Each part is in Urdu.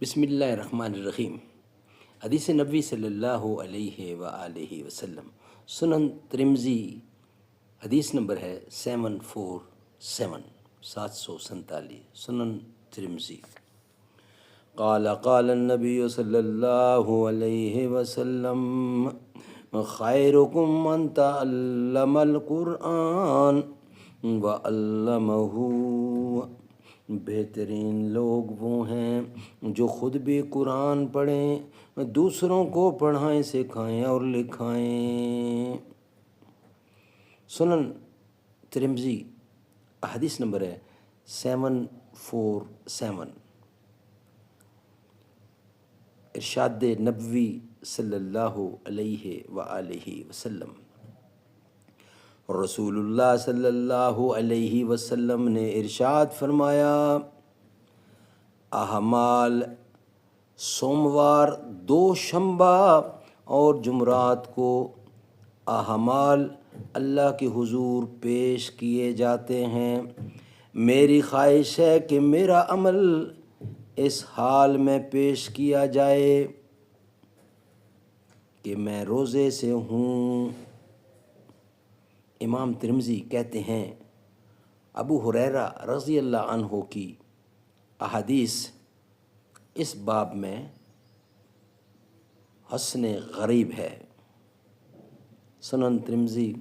بسم اللہ الرحمن الرحیم۔ حدیث نبوی صلی اللہ علیہ وآلہ وسلم، سنن ترمذی، حدیث نمبر ہے 747 747، سنن ترمذی۔ قال النبی صلی اللہ علیہ وسلم خیرکم من تعلم القرآن وعلمہ، بہترین لوگ وہ ہیں جو خود بھی قرآن پڑھیں، دوسروں کو پڑھائیں، سکھائیں اور لکھائیں۔ سنن ترمذی، حدیث نمبر ہے 747۔ ارشاد نبوی صلی اللہ علیہ وآلہ وسلم، رسول اللہ صلی اللہ علیہ وسلم نے ارشاد فرمایا، اعمال سوموار، دوشنبہ اور جمعرات کو اعمال اللہ کے حضور پیش کیے جاتے ہیں۔ میری خواہش ہے کہ میرا عمل اس حال میں پیش کیا جائے کہ میں روزے سے ہوں۔ امام ترمذی کہتے ہیں ابو ہریرہ رضی اللہ عنہ کی احادیث اس باب میں حسن غریب ہے۔ سنن ترمذی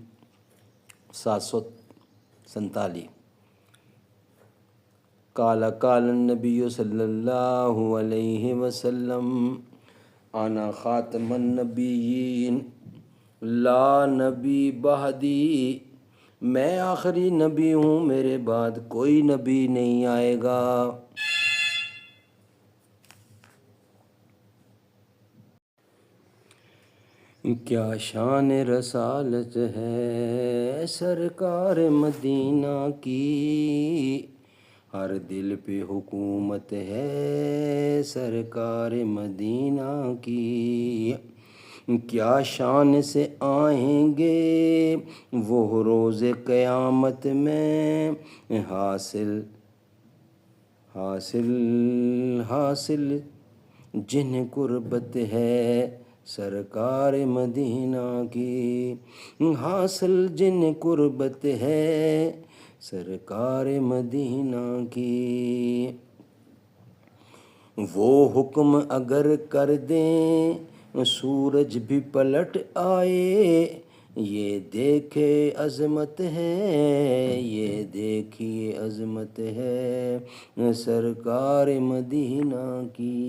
747۔ قال النبی صلی اللہ علیہ وسلم انا خاتم النبیین لا نبی بعدی، میں آخری نبی ہوں، میرے بعد کوئی نبی نہیں آئے گا۔ کیا شان رسالت ہے سرکار مدینہ کی، ہر دل پہ حکومت ہے سرکار مدینہ کی۔ کیا شان سے آئیں گے وہ روز قیامت میں، حاصل جنہیں قربت ہے سرکار مدینہ کی، حاصل جنہیں قربت ہے سرکار مدینہ کی۔ وہ حکم اگر کر دیں سورج بھی پلٹ آئے، یہ دیکھے عظمت ہے، یہ دیکھیے عظمت ہے سرکار مدینہ کی۔